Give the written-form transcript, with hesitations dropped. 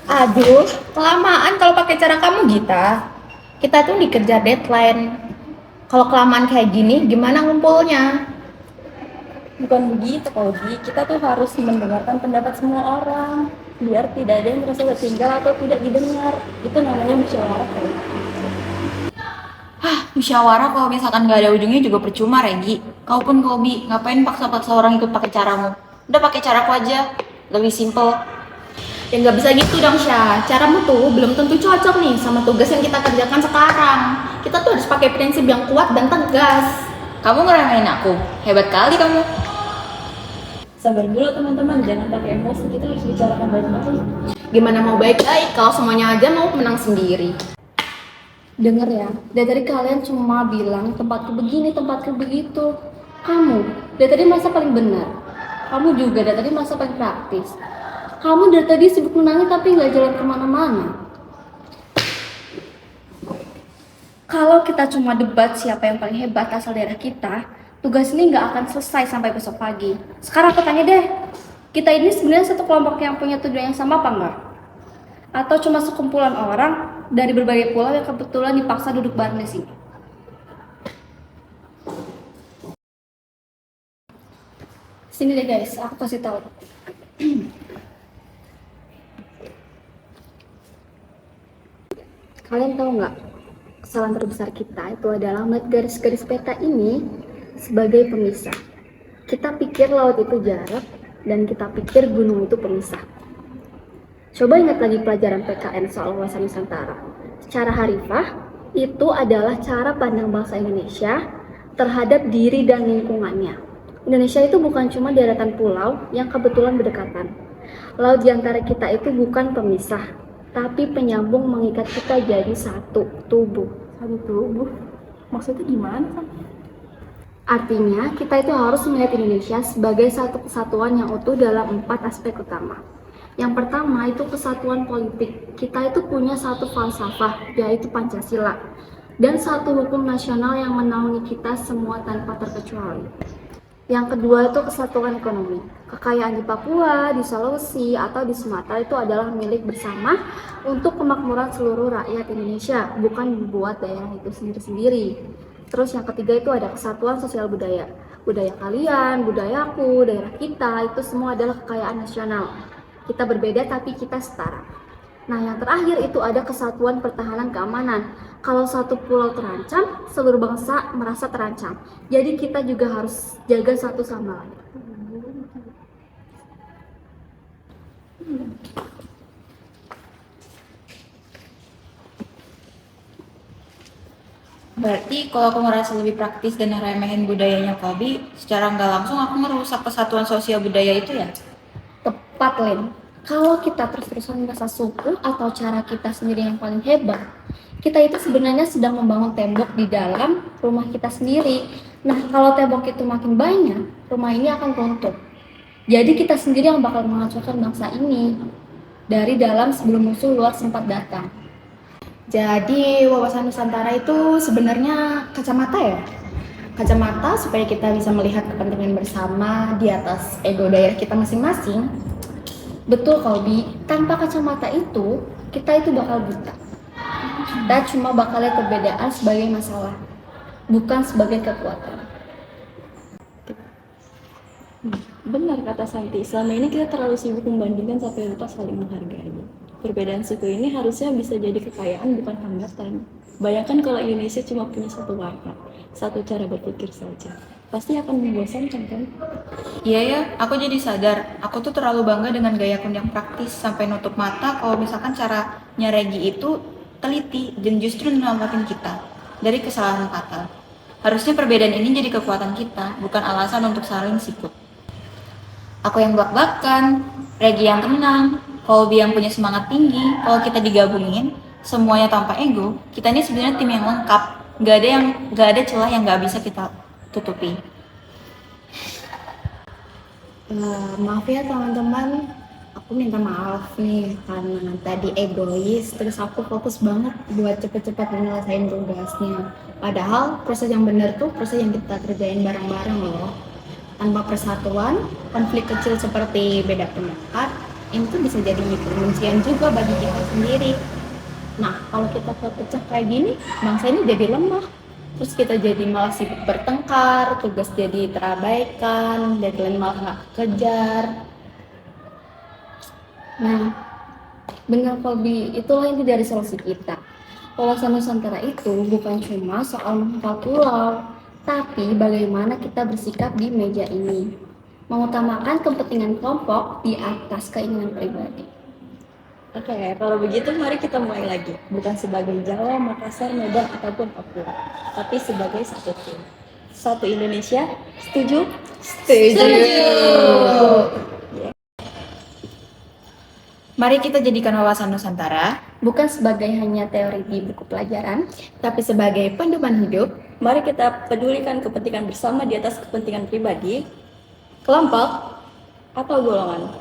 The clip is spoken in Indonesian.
Aduh, kelamaan kalau pakai cara kamu Gita. Kita tuh dikejar deadline. Kalau kelamaan kayak gini, gimana ngumpulnya? Bukan begitu, Kogi. Kita tuh harus mendengarkan pendapat semua orang biar tidak ada yang merasa tertinggal atau tidak didengar. Itu namanya musyawarah, Kogi. Musyawarah kalau misalkan nggak ada ujungnya juga percuma, Regi. Kau pun Kobi, ngapain paksa-paksa orang ikut pakai caramu? Udah pakai caraku aja, lebih simple. Ya nggak bisa gitu dong, Syah. Caramu tuh belum tentu cocok nih sama tugas yang kita kerjakan sekarang. Kita tuh harus pakai prinsip yang kuat dan tegas. Kamu ngeremehin aku, hebat kali kamu. Sabar dulu teman-teman, jangan pakai emosi. Kita harus bicarakan baik-baik. Gimana mau baik-baik kalau semuanya aja mau menang sendiri? Dengar ya, dari tadi kalian cuma bilang tempatku begini, tempatku begitu. Kamu, dari tadi masa paling benar. Kamu juga dari tadi masa paling praktis. Kamu dari tadi sibuk menangis tapi nggak jalan kemana-mana. Kalau kita cuma debat siapa yang paling hebat asal daerah kita, tugas ini nggak akan selesai sampai besok pagi. Sekarang aku tanya deh, kita ini sebenarnya satu kelompok yang punya tujuan yang sama apa enggak? Atau cuma sekumpulan orang dari berbagai pulau yang kebetulan dipaksa duduk bareng di sini? Sini deh guys, aku kasih tahu. Kalian tahu nggak, kesalahan terbesar kita itu adalah melihat garis-garis peta ini sebagai pemisah. Kita pikir laut itu jarak, dan kita pikir gunung itu pemisah. Coba ingat lagi pelajaran PKN soal wawasan Nusantara. Secara harifah, itu adalah cara pandang bangsa Indonesia terhadap diri dan lingkungannya. Indonesia itu bukan cuma deretan pulau yang kebetulan berdekatan. Laut di antara kita itu bukan pemisah, tapi penyambung mengikat kita jadi satu tubuh. Satu tubuh. Maksudnya gimana, Kak? Artinya, kita itu harus melihat Indonesia sebagai satu kesatuan yang utuh dalam 4 aspek utama. Yang pertama itu kesatuan politik. Kita itu punya satu falsafah, yaitu Pancasila, dan satu hukum nasional yang menaungi kita semua tanpa terkecuali. Yang kedua itu kesatuan ekonomi. Kekayaan di Papua, di Sulawesi, atau di Sumatera itu adalah milik bersama untuk kemakmuran seluruh rakyat Indonesia, bukan dibuat daerah itu sendiri-sendiri. Terus yang ketiga itu ada kesatuan sosial budaya. Budaya kalian, budayaku, daerah kita, itu semua adalah kekayaan nasional. Kita berbeda tapi kita setara. Nah, yang terakhir itu ada kesatuan pertahanan keamanan. Kalau satu pulau terancam, seluruh bangsa merasa terancam. Jadi kita juga harus jaga satu sama lain. Berarti kalau aku ngerasa lebih praktis dan ngeremehin budayanya Kobi, secara nggak langsung aku ngerusak kesatuan sosial budaya itu ya? Tepat, Len. Kalau kita terus-terusan merasa suku atau cara kita sendiri yang paling hebat, kita itu sebenarnya sedang membangun tembok di dalam rumah kita sendiri. Nah, kalau tembok itu makin banyak, rumah ini akan runtuh. Jadi kita sendiri yang bakal menghancurkan bangsa ini dari dalam sebelum musuh luar sempat datang. Jadi wawasan Nusantara itu sebenarnya kacamata ya? Kacamata supaya kita bisa melihat kepentingan bersama di atas ego daerah kita masing-masing. Betul, Kolbi. Tanpa kacamata itu, kita itu bakal buta. Kita cuma bakal lihat perbedaan sebagai masalah, bukan sebagai kekuatan. Benar kata Santi, selama ini kita terlalu sibuk membandingkan sampai lupa saling menghargai. Perbedaan suku ini harusnya bisa jadi kekayaan, bukan hambatan. Bayangkan kalau Indonesia cuma punya satu warna, satu cara berpikir saja. Pasti akan membosankan, kan? Iya ya, aku jadi sadar, aku tuh terlalu bangga dengan gayaku yang praktis sampai nutup mata kalau misalkan caranya Regi itu teliti dan justru nyelamatin kita dari kesalahan fatal. Harusnya perbedaan ini jadi kekuatan kita, bukan alasan untuk saling sikut. Aku yang belak-belakan, Regi yang tenang, Kolbi yang punya semangat tinggi. Kalau kita digabungin, semuanya tanpa ego, kita ini sebenarnya tim yang lengkap. Gak ada celah yang gak bisa kita tutupi. Maaf ya teman-teman, aku minta maaf nih karena tadi egois, terus aku fokus banget buat cepet-cepet menyelesaikan tugasnya. Padahal proses yang benar tuh proses yang kita kerjain bareng-bareng loh. Tanpa persatuan, konflik kecil seperti beda pendapat ini tuh bisa jadi penguncian juga bagi kita sendiri. Nah, kalau kita pecah kayak gini, bangsa ini jadi lemah. Terus kita jadi malah sibuk bertengkar, tugas jadi terabaikan, deadline malah nggak kejar. Nah, benar Kolbi, itulah inti dari solusi kita. Wawasan Nusantara itu bukan cuma soal menghafal pulau, tapi bagaimana kita bersikap di meja ini. Mengutamakan kepentingan kelompok di atas keinginan pribadi. Oke, kalau begitu mari kita mulai lagi. Bukan sebagai Jawa, Makassar, Medan, ataupun Papua, tapi sebagai satu tim. Satu Indonesia, setuju? Mari kita jadikan wawasan Nusantara. Bukan sebagai hanya teori di buku pelajaran, tapi sebagai pedoman hidup, Mari kita pedulikan kepentingan bersama di atas kepentingan pribadi, kelompok, atau golongan.